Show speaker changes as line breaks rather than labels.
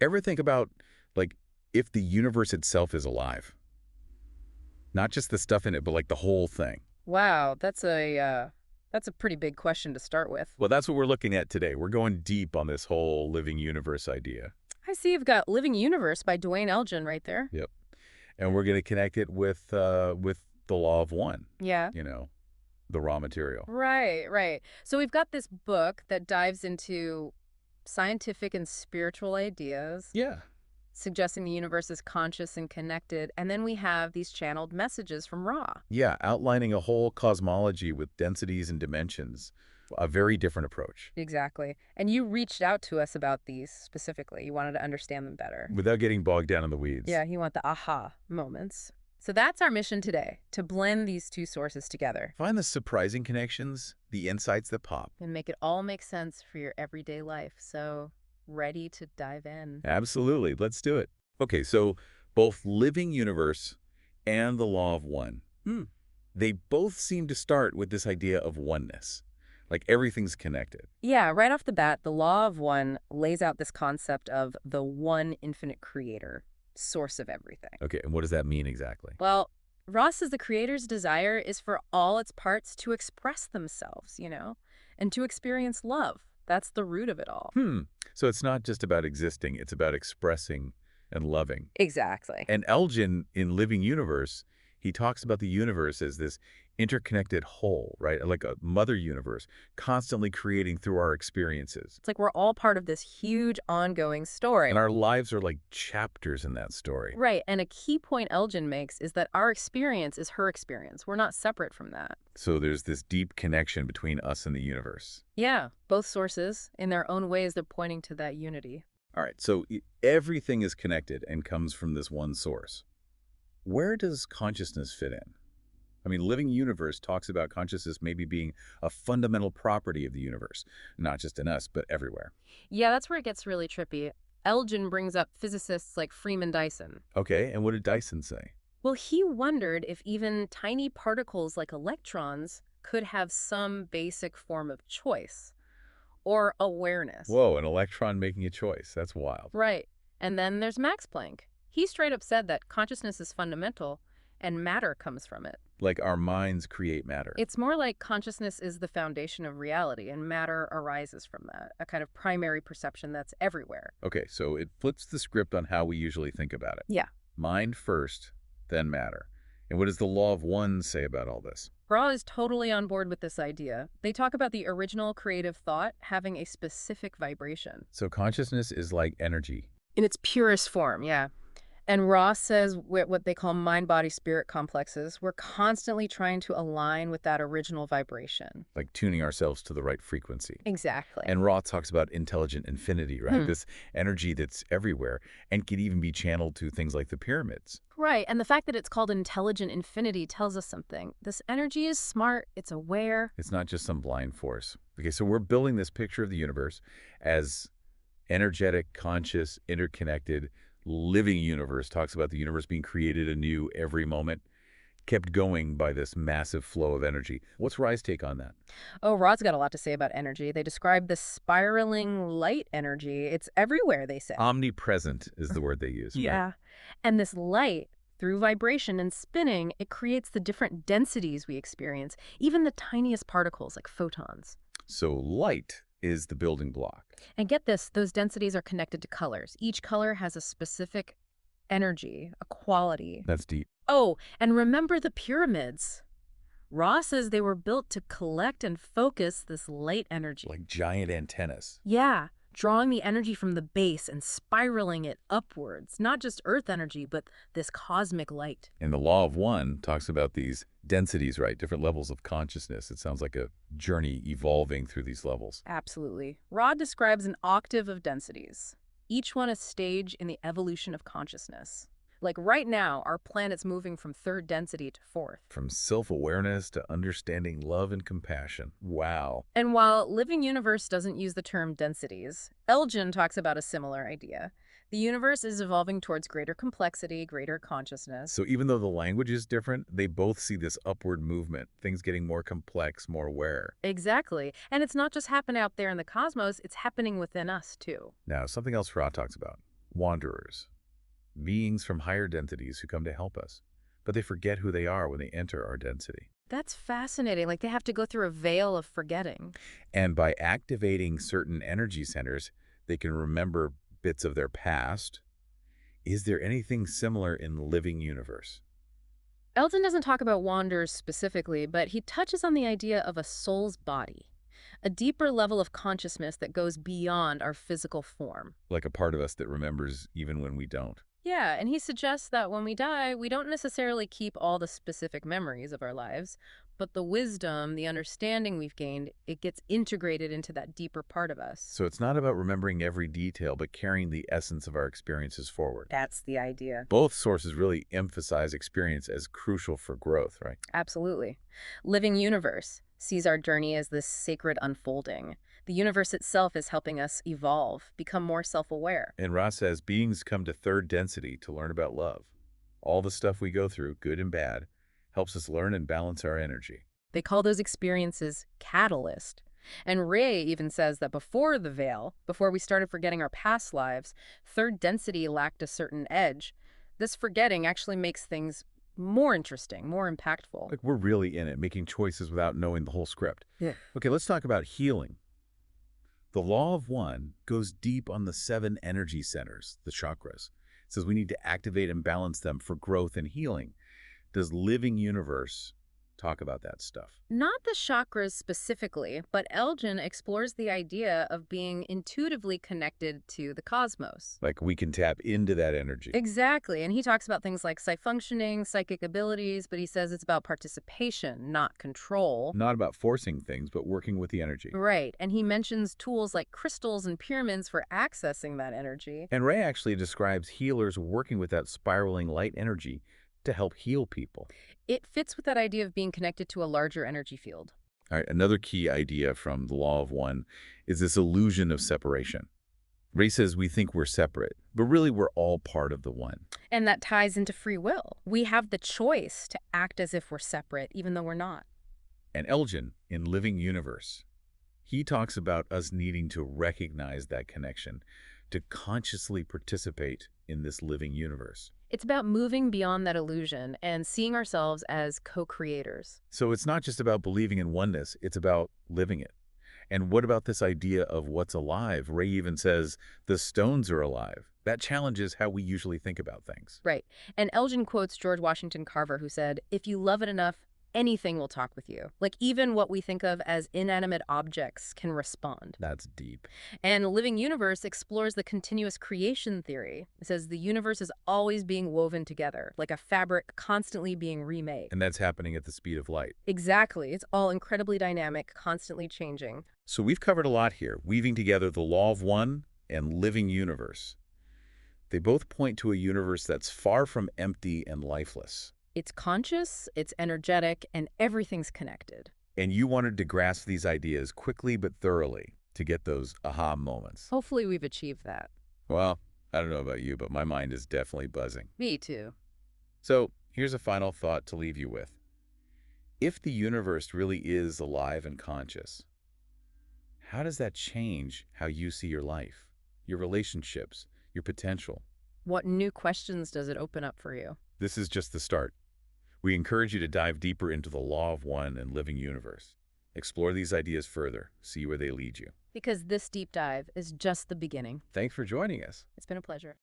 Ever think about, like, if the universe itself is alive? Not just the stuff in it, but like the whole thing.
Wow, that's a pretty big question to start with.
Well, that's what we're looking at today. We're going deep on this whole living universe idea.
I see you've got Living Universe by Dwayne Elgen right there.
Yep. And we're going to connect it with the law of one,
Yeah.
you know, the raw material.
Right, right. So we've got this book that dives into scientific and spiritual ideas,
Yeah.
suggesting the universe is conscious and connected, and then we have these channeled messages from Ra.
Yeah, outlining a whole cosmology with densities and dimensions. A very different approach.
Exactly. And you reached out to us about these specifically. You wanted to understand them better.
Without getting bogged down in the weeds.
Yeah, you want the aha moments. So that's our mission today, to blend these two sources together
Find the surprising connections, the insights that pop.
and make it all make sense for your everyday life. So, ready to dive in?
Absolutely. Let's do it. Okay, so both living universe and the law of one, they both seem to start with this idea of oneness. Like everything's connected.
Yeah, right off the bat, the law of one lays out this concept of the one infinite creator, source of everything.
Okay, and what does that mean exactly?
Well, Ross says the creator's desire is for all its parts to express themselves, and to experience love. That's the root of it all.
So it's not just about existing, it's about expressing and loving.
Exactly.
And Elgin, in Living Universe, he talks about the universe as this interconnected whole, right? Like a mother universe, constantly creating through our experiences.
It's like we're all part of this huge ongoing story.
And our lives are like chapters in that story.
Right, and a key point Elgin makes is that our experience is her experience. We're not separate from that.
So there's this deep connection between us and the universe.
Yeah, both sources, in their own ways, they're pointing to that unity.
All right, so everything is connected and comes from this one source. Where does consciousness fit in? I mean, Living Universe talks about consciousness maybe being a fundamental property of the universe, not just in us, but everywhere.
Yeah, that's where it gets really trippy. Elgin brings up physicists like Freeman Dyson.
Okay, and what did Dyson say?
Well, he wondered if even tiny particles like electrons could have some basic form of choice or awareness.
Whoa, an electron making a choice. That's wild.
Right. And then there's Max Planck. He straight up said that consciousness is fundamental and matter comes from it.
Like our minds create matter.
It's more like consciousness is the foundation of reality and matter arises from that, a kind of primary perception that's everywhere.
Okay, so it flips the script on how we usually think about it.
Yeah.
Mind first, then matter. And what does the law of one say about all this?
Ra is totally on board with this idea. They talk about the original creative thought having a specific vibration.
So consciousness is like energy.
In its purest form, yeah. And Ross says what they call mind-body-spirit complexes, we're constantly trying to align with that original vibration.
Like tuning ourselves to the right frequency.
Exactly.
And Ra talks about intelligent infinity, right? This energy that's everywhere and can even be channeled to things like the pyramids.
Right, and the fact that it's called intelligent infinity tells us something. This energy is smart, it's aware.
It's not just some blind force. Okay, so we're building this picture of the universe as energetic, conscious, interconnected, living universe. Talks about the universe being created anew every moment, kept going by this massive flow of energy. What's Rai's take on that?
Oh, Rod's got a lot to say about energy. They describe the spiraling light energy. It's everywhere, they say.
Omnipresent is the word they use.
Yeah.
Right?
And this light, through vibration and spinning, it creates the different densities we experience, even the tiniest particles like photons.
So light is the building block.
And get this, those densities are connected to colors. Each color has a specific energy, a quality.
That's deep.
Oh, and remember the pyramids. Ra says they were built to collect and focus this light energy.
Like giant antennas.
Yeah, drawing the energy from the base and spiraling it upwards. Not just Earth energy, but this cosmic light.
And the law of one talks about these densities, right? Different levels of consciousness. It sounds like a journey evolving through these levels.
Absolutely. Ra describes an octave of densities, each one a stage in the evolution of consciousness. Like right now, our planet's moving from third density to fourth.
From self-awareness to understanding love and compassion. Wow.
And while Living Universe doesn't use the term densities, Elgin talks about a similar idea. The universe is evolving towards greater complexity, greater consciousness.
So even though the language is different, they both see this upward movement, things getting more complex, more aware.
Exactly. And it's not just happening out there in the cosmos, it's happening within us, too.
Now, something else Ra talks about. Wanderers, beings from higher densities who come to help us, but they forget who they are when they enter our density.
That's fascinating. Like they have to go through a veil of forgetting.
And by activating certain energy centers, they can remember bits of their past. Is there anything similar in the living universe?
Elton doesn't talk about wanderers specifically, but he touches on the idea of a soul's body, a deeper level of consciousness that goes beyond our physical form.
Like a part of us that remembers even when we don't.
Yeah, and he suggests that when we die, we don't necessarily keep all the specific memories of our lives, but the wisdom, the understanding we've gained, it gets integrated into that deeper part of us.
So it's not about remembering every detail, but carrying the essence of our experiences forward.
That's the idea.
Both sources really emphasize experience as crucial for growth, right?
Absolutely. Living Universe sees our journey as this sacred unfolding. The universe itself is helping us evolve, become more self-aware.
And Ross says beings come to third density to learn about love. All the stuff we go through, good and bad, helps us learn and balance our energy.
They call those experiences catalyst. And Ray even says that before the veil, before we started forgetting our past lives, third density lacked a certain edge. This forgetting actually makes things more interesting, more impactful.
Like we're really in it, making choices without knowing the whole script.
Yeah.
Okay, let's talk about healing. The law of one goes deep on the 7 energy centers, the chakras. It says we need to activate and balance them for growth and healing. Does Living Universe talk about that stuff?
Not the chakras specifically, but Elgin explores the idea of being intuitively connected to the cosmos.
Like we can tap into that energy.
Exactly, and he talks about things like psi-functioning, psychic abilities, but he says it's about participation, not control.
Not about forcing things, but working with the energy.
Right, and he mentions tools like crystals and pyramids for accessing that energy.
And Ray actually describes healers working with that spiraling light energy to help heal people.
It fits with that idea of being connected to a larger energy field.
All right, another key idea from the law of one is this illusion of separation. Ray says we think we're separate, but really we're all part of the one.
And that ties into free will. We have the choice to act as if we're separate, even though we're not.
And Elgin, in Living Universe, he talks about us needing to recognize that connection, to consciously participate in this living universe.
It's about moving beyond that illusion and seeing ourselves as co-creators.
So it's not just about believing in oneness, it's about living it. And what about this idea of what's alive? Ray even says the stones are alive. That challenges how we usually think about things.
Right. And Elgin quotes George Washington Carver, who said, "If you love it enough, anything will talk with you." Like even what we think of as inanimate objects can respond.
That's deep.
And Living Universe explores the continuous creation theory. It says the universe is always being woven together, like a fabric constantly being remade.
And that's happening at the speed of light.
Exactly. It's all incredibly dynamic, constantly changing.
So we've covered a lot here, weaving together the law of one and Living Universe. They both point to a universe that's far from empty and lifeless.
It's conscious, it's energetic, and everything's connected.
And you wanted to grasp these ideas quickly but thoroughly to get those aha moments.
Hopefully we've achieved that.
Well, I don't know about you, but my mind is definitely buzzing.
Me too.
So here's a final thought to leave you with. If the universe really is alive and conscious, how does that change how you see your life, your relationships, your potential?
What new questions does it open up for you?
This is just the start. We encourage you to dive deeper into the law of one and Living Universe. Explore these ideas further, see where they lead you.
Because this deep dive is just the beginning.
Thanks for joining us.
It's been a pleasure.